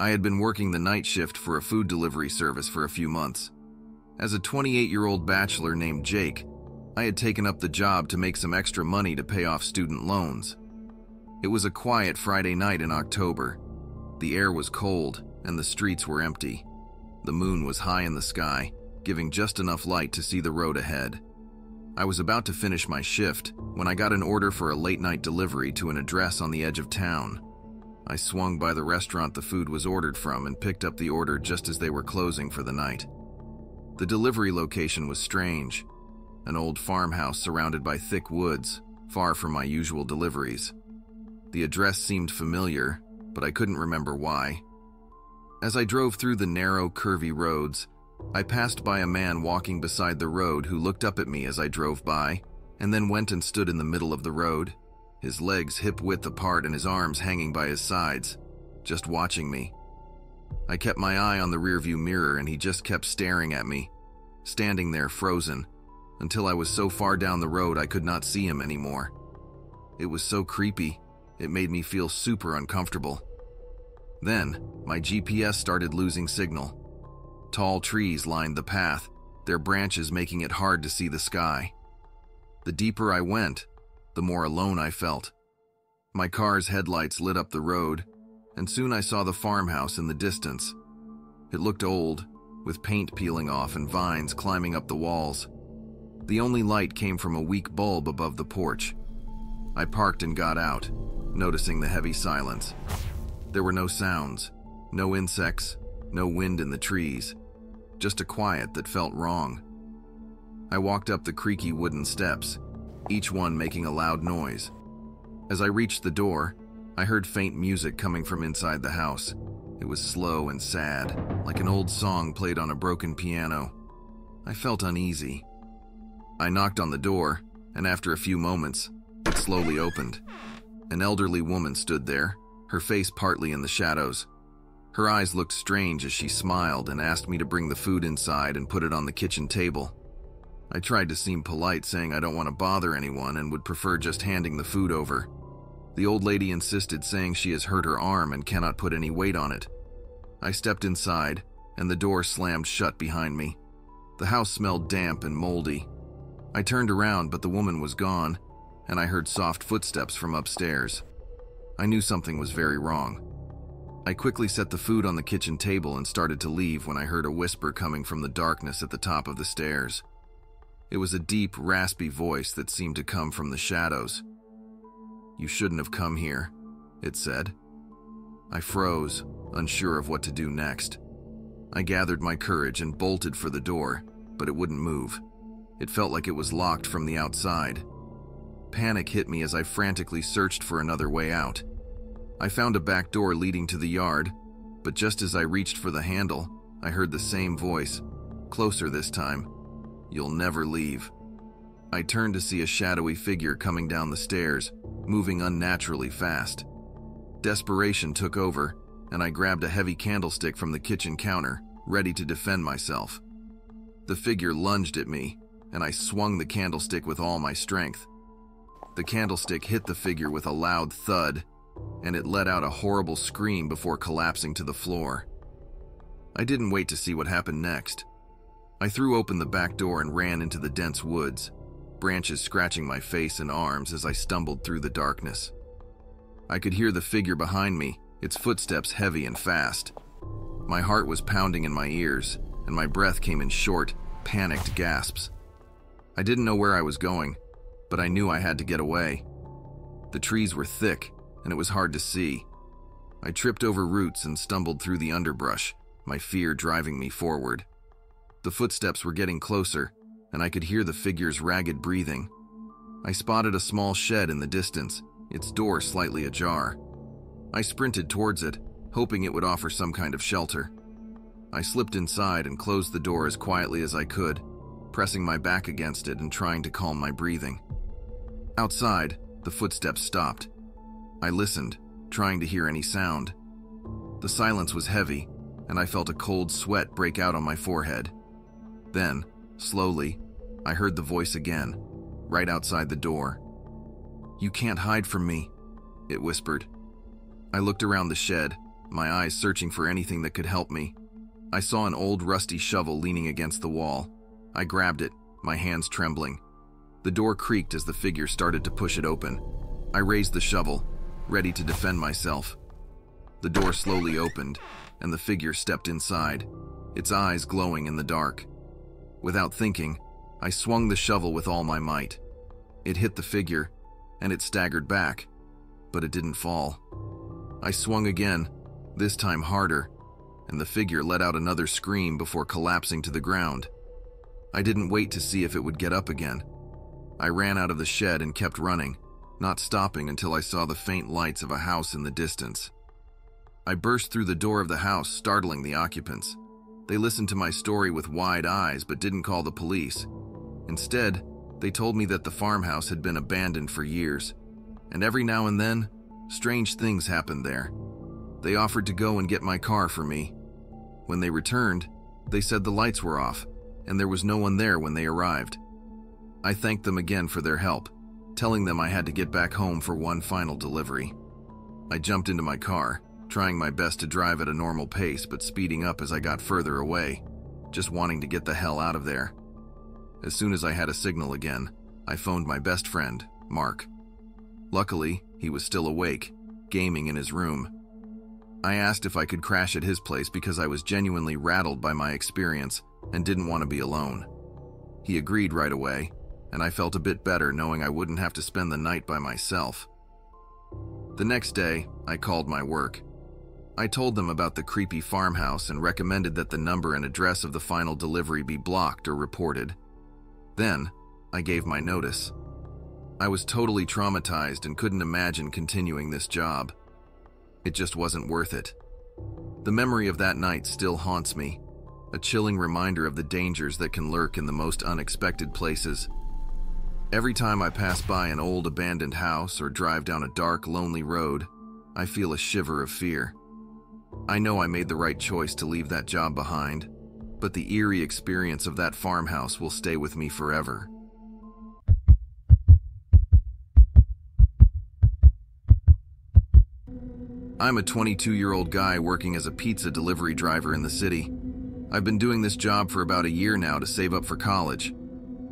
I had been working the night shift for a food delivery service for a few months. As a 28-year-old bachelor named Jake, I had taken up the job to make some extra money to pay off student loans. It was a quiet Friday night in October. The air was cold and the streets were empty. The moon was high in the sky, giving just enough light to see the road ahead. I was about to finish my shift when I got an order for a late-night delivery to an address on the edge of town. I swung by the restaurant the food was ordered from and picked up the order just as they were closing for the night. The delivery location was strange, an old farmhouse surrounded by thick woods, far from my usual deliveries. The address seemed familiar, but I couldn't remember why. As I drove through the narrow, curvy roads, I passed by a man walking beside the road who looked up at me as I drove by, and then went and stood in the middle of the road, his legs hip-width apart and his arms hanging by his sides, just watching me. I kept my eye on the rearview mirror and he just kept staring at me, standing there frozen, until I was so far down the road I could not see him anymore. It was so creepy, it made me feel super uncomfortable. Then, my GPS started losing signal. Tall trees lined the path, their branches making it hard to see the sky. The deeper I went, the more alone I felt. My car's headlights lit up the road, and soon I saw the farmhouse in the distance. It looked old, with paint peeling off and vines climbing up the walls. The only light came from a weak bulb above the porch. I parked and got out, noticing the heavy silence. There were no sounds, no insects, no wind in the trees, just a quiet that felt wrong. I walked up the creaky wooden steps, each one making a loud noise. As I reached the door, I heard faint music coming from inside the house. It was slow and sad, like an old song played on a broken piano. I felt uneasy. I knocked on the door, and after a few moments, it slowly opened. An elderly woman stood there, her face partly in the shadows. Her eyes looked strange as she smiled and asked me to bring the food inside and put it on the kitchen table. I tried to seem polite, saying I don't want to bother anyone and would prefer just handing the food over. The old lady insisted, saying she has hurt her arm and cannot put any weight on it. I stepped inside, and the door slammed shut behind me. The house smelled damp and moldy. I turned around, but the woman was gone, and I heard soft footsteps from upstairs. I knew something was very wrong. I quickly set the food on the kitchen table and started to leave when I heard a whisper coming from the darkness at the top of the stairs. It was a deep, raspy voice that seemed to come from the shadows. "You shouldn't have come here," it said. I froze, unsure of what to do next. I gathered my courage and bolted for the door, but it wouldn't move. It felt like it was locked from the outside. Panic hit me as I frantically searched for another way out. I found a back door leading to the yard, but just as I reached for the handle, I heard the same voice, closer this time. "You'll never leave." I turned to see a shadowy figure coming down the stairs, moving unnaturally fast. Desperation took over, and I grabbed a heavy candlestick from the kitchen counter, ready to defend myself. The figure lunged at me, and I swung the candlestick with all my strength. The candlestick hit the figure with a loud thud, and it let out a horrible scream before collapsing to the floor. I didn't wait to see what happened next. I threw open the back door and ran into the dense woods, branches scratching my face and arms as I stumbled through the darkness. I could hear the figure behind me, its footsteps heavy and fast. My heart was pounding in my ears, and my breath came in short, panicked gasps. I didn't know where I was going, but I knew I had to get away. The trees were thick, and it was hard to see. I tripped over roots and stumbled through the underbrush, my fear driving me forward. The footsteps were getting closer, and I could hear the figure's ragged breathing. I spotted a small shed in the distance, its door slightly ajar. I sprinted towards it, hoping it would offer some kind of shelter. I slipped inside and closed the door as quietly as I could, pressing my back against it and trying to calm my breathing. Outside, the footsteps stopped. I listened, trying to hear any sound. The silence was heavy, and I felt a cold sweat break out on my forehead. Then, slowly, I heard the voice again, right outside the door. "You can't hide from me," it whispered. I looked around the shed, my eyes searching for anything that could help me. I saw an old rusty shovel leaning against the wall. I grabbed it, my hands trembling. The door creaked as the figure started to push it open. I raised the shovel, ready to defend myself. The door slowly opened, and the figure stepped inside, its eyes glowing in the dark. Without thinking, I swung the shovel with all my might. It hit the figure, and it staggered back, but it didn't fall. I swung again, this time harder, and the figure let out another scream before collapsing to the ground. I didn't wait to see if it would get up again. I ran out of the shed and kept running, not stopping until I saw the faint lights of a house in the distance. I burst through the door of the house, startling the occupants. They listened to my story with wide eyes but didn't call the police. Instead, they told me that the farmhouse had been abandoned for years, and every now and then, strange things happened there. They offered to go and get my car for me. When they returned, they said the lights were off, and there was no one there when they arrived. I thanked them again for their help, telling them I had to get back home for one final delivery. I jumped into my car, trying my best to drive at a normal pace but speeding up as I got further away, just wanting to get the hell out of there. As soon as I had a signal again, I phoned my best friend, Mark. Luckily, he was still awake, gaming in his room. I asked if I could crash at his place because I was genuinely rattled by my experience and didn't want to be alone. He agreed right away, and I felt a bit better knowing I wouldn't have to spend the night by myself. The next day, I called my work. I told them about the creepy farmhouse and recommended that the number and address of the final delivery be blocked or reported. Then, I gave my notice. I was totally traumatized and couldn't imagine continuing this job. It just wasn't worth it. The memory of that night still haunts me, a chilling reminder of the dangers that can lurk in the most unexpected places. Every time I pass by an old abandoned house or drive down a dark, lonely road, I feel a shiver of fear. I know I made the right choice to leave that job behind, but the eerie experience of that farmhouse will stay with me forever. I'm a 22-year-old guy working as a pizza delivery driver in the city. I've been doing this job for about a year now to save up for college.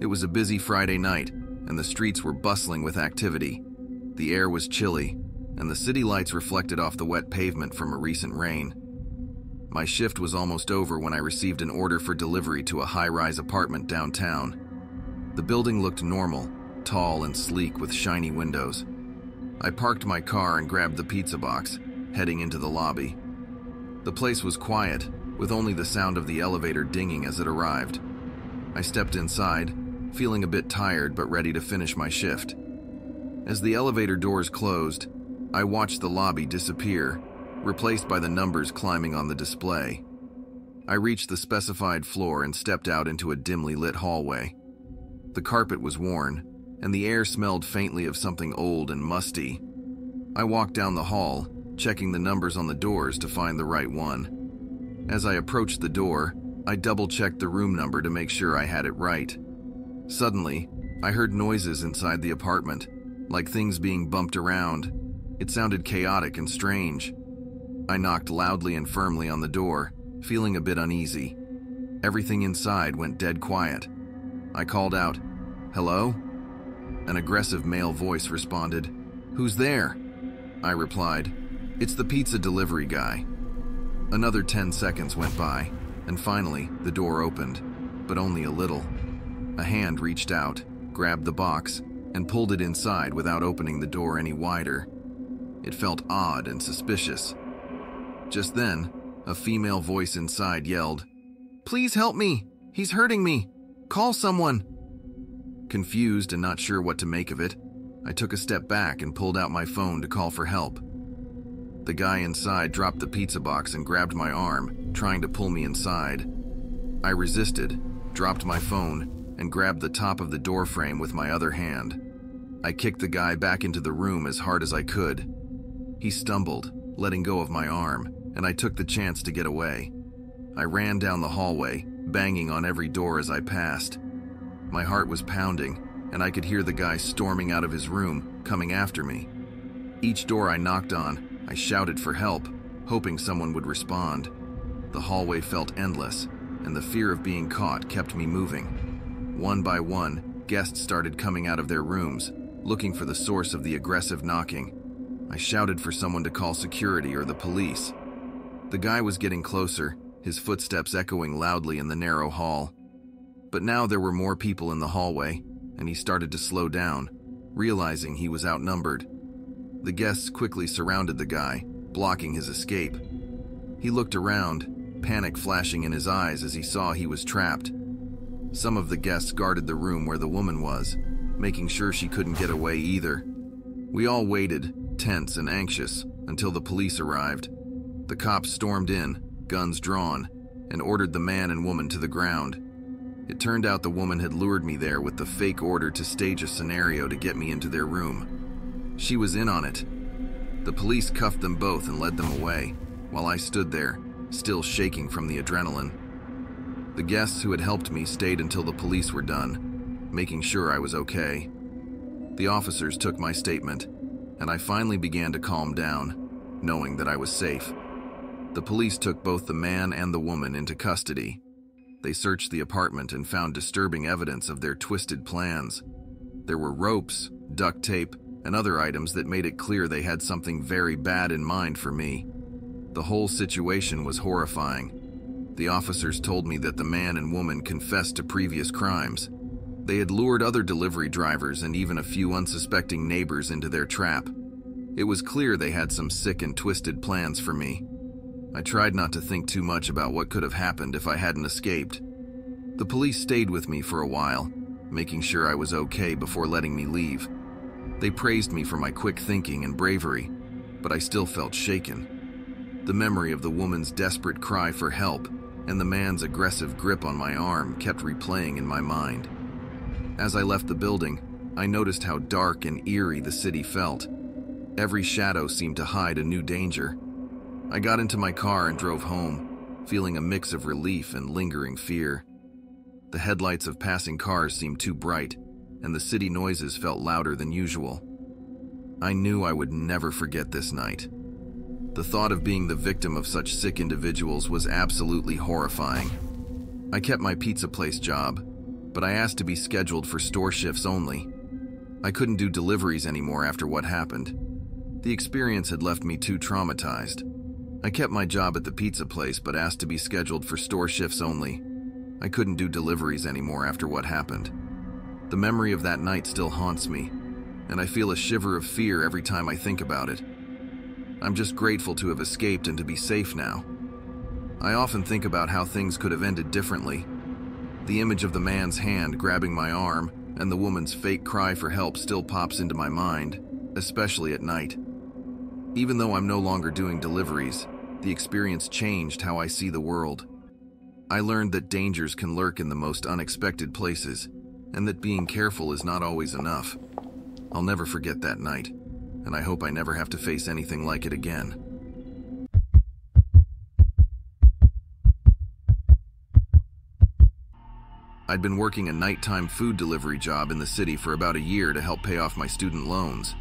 It was a busy Friday night, and the streets were bustling with activity. The air was chilly, and the city lights reflected off the wet pavement from a recent rain. My shift was almost over when I received an order for delivery to a high-rise apartment downtown. The building looked normal, tall and sleek with shiny windows. I parked my car and grabbed the pizza box, heading into the lobby. The place was quiet, with only the sound of the elevator dinging as it arrived. I stepped inside, feeling a bit tired but ready to finish my shift. As the elevator doors closed, I watched the lobby disappear, replaced by the numbers climbing on the display. I reached the specified floor and stepped out into a dimly lit hallway. The carpet was worn, and the air smelled faintly of something old and musty. I walked down the hall, checking the numbers on the doors to find the right one. As I approached the door, I double-checked the room number to make sure I had it right. Suddenly, I heard noises inside the apartment, like things being bumped around. It sounded chaotic and strange. I knocked loudly and firmly on the door, feeling a bit uneasy. Everything inside went dead quiet. I called out, "Hello?" An aggressive male voice responded, "Who's there?" I replied, "It's the pizza delivery guy." Another 10 seconds went by, and finally, the door opened, but only a little. A hand reached out, grabbed the box, and pulled it inside without opening the door any wider. It felt odd and suspicious. Just then, a female voice inside yelled, "Please help me! He's hurting me! Call someone!" Confused and not sure what to make of it, I took a step back and pulled out my phone to call for help. The guy inside dropped the pizza box and grabbed my arm, trying to pull me inside. I resisted, dropped my phone, and grabbed the top of the door frame with my other hand. I kicked the guy back into the room as hard as I could. He stumbled, letting go of my arm, and I took the chance to get away. I ran down the hallway, banging on every door as I passed. My heart was pounding, and I could hear the guy storming out of his room, coming after me. Each door I knocked on, I shouted for help, hoping someone would respond. The hallway felt endless, and the fear of being caught kept me moving. One by one, guests started coming out of their rooms, looking for the source of the aggressive knocking. I shouted for someone to call security or the police. The guy was getting closer, his footsteps echoing loudly in the narrow hall. But now there were more people in the hallway, and he started to slow down, realizing he was outnumbered. The guests quickly surrounded the guy, blocking his escape. He looked around, panic flashing in his eyes as he saw he was trapped. Some of the guests guarded the room where the woman was, making sure she couldn't get away either. We all waited, tense and anxious, until the police arrived. The cops stormed in, guns drawn, and ordered the man and woman to the ground. It turned out the woman had lured me there with the fake order to stage a scenario to get me into their room. She was in on it. The police cuffed them both and led them away, while I stood there, still shaking from the adrenaline. The guests who had helped me stayed until the police were done, making sure I was okay. The officers took my statement, and I finally began to calm down, knowing that I was safe. The police took both the man and the woman into custody. They searched the apartment and found disturbing evidence of their twisted plans. There were ropes, duct tape, and other items that made it clear they had something very bad in mind for me. The whole situation was horrifying. The officers told me that the man and woman confessed to previous crimes. They had lured other delivery drivers and even a few unsuspecting neighbors into their trap. It was clear they had some sick and twisted plans for me. I tried not to think too much about what could have happened if I hadn't escaped. The police stayed with me for a while, making sure I was okay before letting me leave. They praised me for my quick thinking and bravery, but I still felt shaken. The memory of the woman's desperate cry for help and the man's aggressive grip on my arm kept replaying in my mind. As I left the building, I noticed how dark and eerie the city felt. Every shadow seemed to hide a new danger. I got into my car and drove home, feeling a mix of relief and lingering fear. The headlights of passing cars seemed too bright, and the city noises felt louder than usual. I knew I would never forget this night. The thought of being the victim of such sick individuals was absolutely horrifying. I kept my pizza place job, but I asked to be scheduled for store shifts only. I couldn't do deliveries anymore after what happened. The experience had left me too traumatized. I kept my job at the pizza place but asked to be scheduled for store shifts only. I couldn't do deliveries anymore after what happened. The memory of that night still haunts me, and I feel a shiver of fear every time I think about it. I'm just grateful to have escaped and to be safe now. I often think about how things could have ended differently. The image of the man's hand grabbing my arm and the woman's fake cry for help still pops into my mind, especially at night. Even though I'm no longer doing deliveries, the experience changed how I see the world. I learned that dangers can lurk in the most unexpected places, and that being careful is not always enough. I'll never forget that night, and I hope I never have to face anything like it again. I'd been working a nighttime food delivery job in the city for about a year to help pay off my student loans.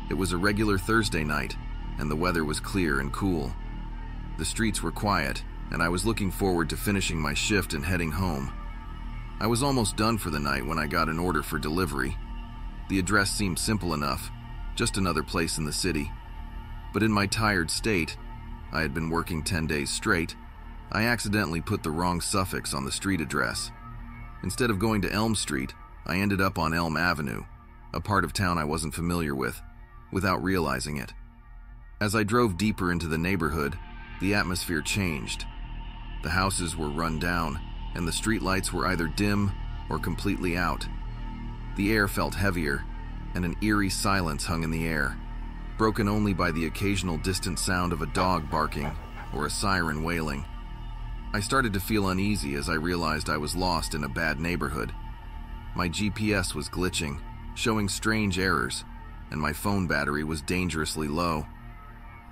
It was a regular Thursday night, and the weather was clear and cool. The streets were quiet, and I was looking forward to finishing my shift and heading home. I was almost done for the night when I got an order for delivery. The address seemed simple enough, just another place in the city. But in my tired state, I had been working 10 days straight, I accidentally put the wrong suffix on the street address. Instead of going to Elm Street, I ended up on Elm Avenue, a part of town I wasn't familiar with, without realizing it. As I drove deeper into the neighborhood, the atmosphere changed. The houses were run down, and the streetlights were either dim or completely out. The air felt heavier, and an eerie silence hung in the air, broken only by the occasional distant sound of a dog barking or a siren wailing. I started to feel uneasy as I realized I was lost in a bad neighborhood. My GPS was glitching, showing strange errors, and my phone battery was dangerously low.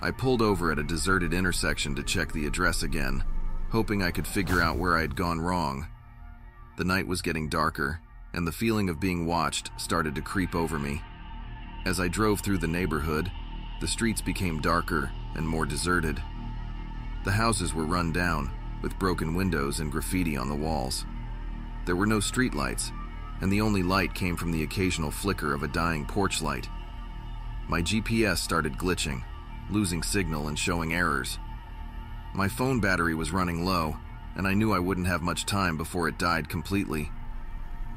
I pulled over at a deserted intersection to check the address again, hoping I could figure out where I had gone wrong. The night was getting darker, and the feeling of being watched started to creep over me. As I drove through the neighborhood, the streets became darker and more deserted. The houses were run down, with broken windows and graffiti on the walls. There were no streetlights, and the only light came from the occasional flicker of a dying porch light. My GPS started glitching, losing signal and showing errors. My phone battery was running low, and I knew I wouldn't have much time before it died completely.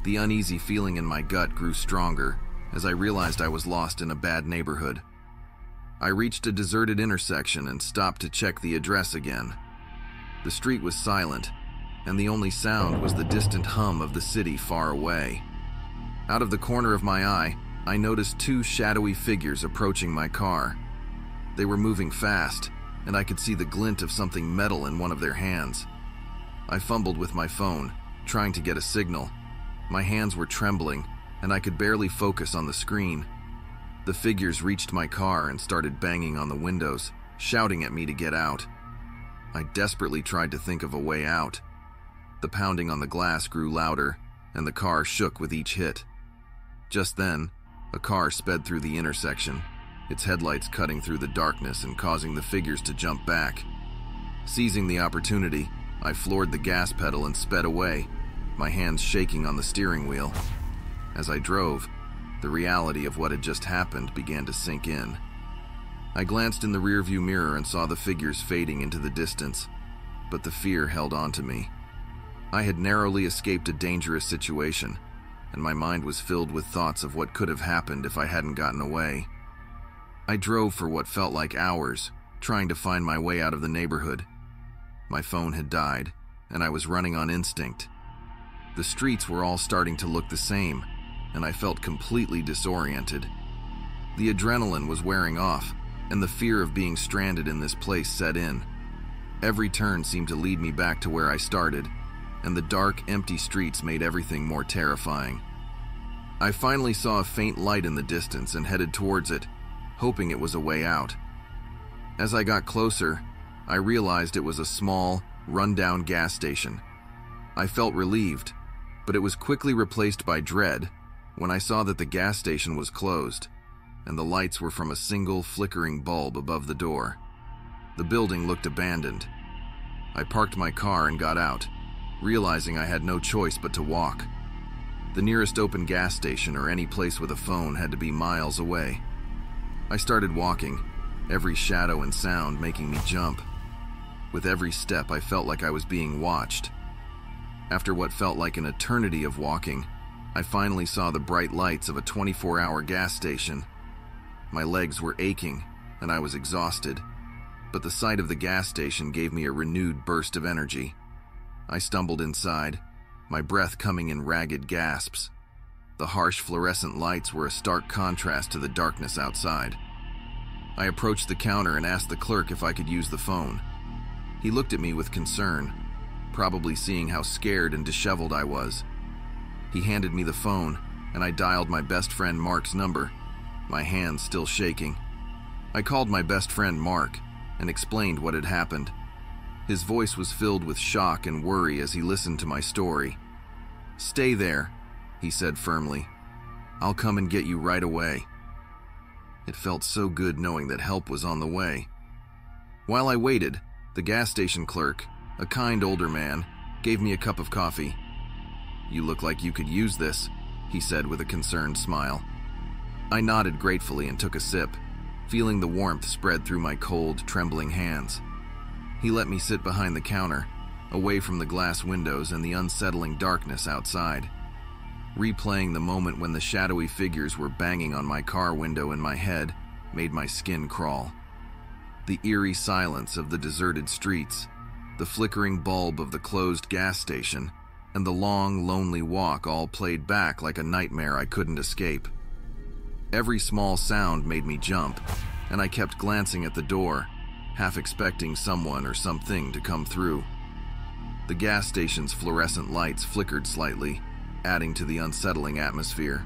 The uneasy feeling in my gut grew stronger as I realized I was lost in a bad neighborhood. I reached a deserted intersection and stopped to check the address again. The street was silent, and the only sound was the distant hum of the city far away. Out of the corner of my eye, I noticed two shadowy figures approaching my car. They were moving fast, and I could see the glint of something metal in one of their hands. I fumbled with my phone, trying to get a signal. My hands were trembling, and I could barely focus on the screen. The figures reached my car and started banging on the windows, shouting at me to get out. I desperately tried to think of a way out. The pounding on the glass grew louder, and the car shook with each hit. Just then, a car sped through the intersection, its headlights cutting through the darkness and causing the figures to jump back. Seizing the opportunity, I floored the gas pedal and sped away, my hands shaking on the steering wheel. As I drove, the reality of what had just happened began to sink in. I glanced in the rearview mirror and saw the figures fading into the distance, but the fear held on to me. I had narrowly escaped a dangerous situation, and my mind was filled with thoughts of what could have happened if I hadn't gotten away. I drove for what felt like hours, trying to find my way out of the neighborhood. My phone had died, and I was running on instinct. The streets were all starting to look the same, and I felt completely disoriented. The adrenaline was wearing off, and the fear of being stranded in this place set in. Every turn seemed to lead me back to where I started, and the dark, empty streets made everything more terrifying. I finally saw a faint light in the distance and headed towards it, hoping it was a way out. As I got closer, I realized it was a small, run-down gas station. I felt relieved, but it was quickly replaced by dread when I saw that the gas station was closed, and the lights were from a single flickering bulb above the door. The building looked abandoned. I parked my car and got out, realizing I had no choice but to walk. The nearest open gas station or any place with a phone had to be miles away. I started walking, every shadow and sound making me jump. With every step, I felt like I was being watched. After what felt like an eternity of walking, I finally saw the bright lights of a 24-hour gas station. My legs were aching, and I was exhausted, but the sight of the gas station gave me a renewed burst of energy. I stumbled inside, my breath coming in ragged gasps. The harsh fluorescent lights were a stark contrast to the darkness outside. I approached the counter and asked the clerk if I could use the phone. He looked at me with concern, probably seeing how scared and disheveled I was. He handed me the phone, and I dialed my best friend Mark's number, my hands still shaking. I called my best friend Mark and explained what had happened. His voice was filled with shock and worry as he listened to my story. "Stay there," he said firmly. "I'll come and get you right away." It felt so good knowing that help was on the way. While I waited, the gas station clerk, a kind older man, gave me a cup of coffee. "You look like you could use this," he said with a concerned smile. I nodded gratefully and took a sip, feeling the warmth spread through my cold, trembling hands. He let me sit behind the counter, away from the glass windows and the unsettling darkness outside. Replaying the moment when the shadowy figures were banging on my car window in my head made my skin crawl. The eerie silence of the deserted streets, the flickering bulb of the closed gas station, and the long, lonely walk all played back like a nightmare I couldn't escape. Every small sound made me jump, and I kept glancing at the door, half expecting someone or something to come through. The gas station's fluorescent lights flickered slightly, adding to the unsettling atmosphere.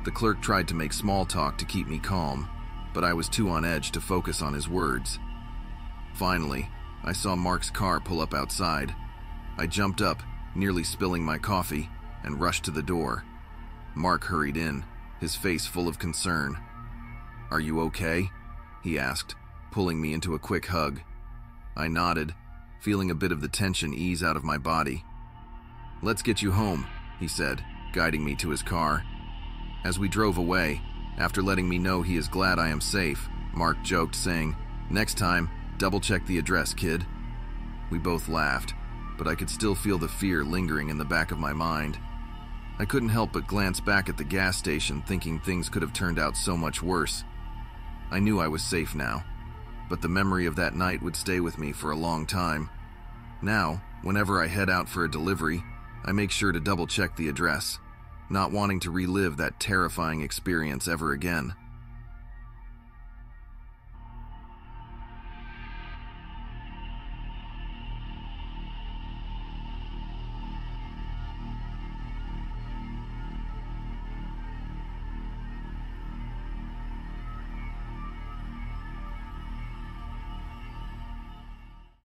The clerk tried to make small talk to keep me calm, but I was too on edge to focus on his words. Finally, I saw Mark's car pull up outside. I jumped up, nearly spilling my coffee, and rushed to the door. Mark hurried in, his face full of concern. "Are you okay?" he asked, pulling me into a quick hug. I nodded, feeling a bit of the tension ease out of my body. "Let's get you home," he said, guiding me to his car. As we drove away, after letting me know he is glad I am safe, Mark joked, saying, "Next time, double-check the address, kid." We both laughed, but I could still feel the fear lingering in the back of my mind. I couldn't help but glance back at the gas station, thinking things could have turned out so much worse. I knew I was safe now, but the memory of that night would stay with me for a long time. Now, whenever I head out for a delivery, I make sure to double-check the address, not wanting to relive that terrifying experience ever again.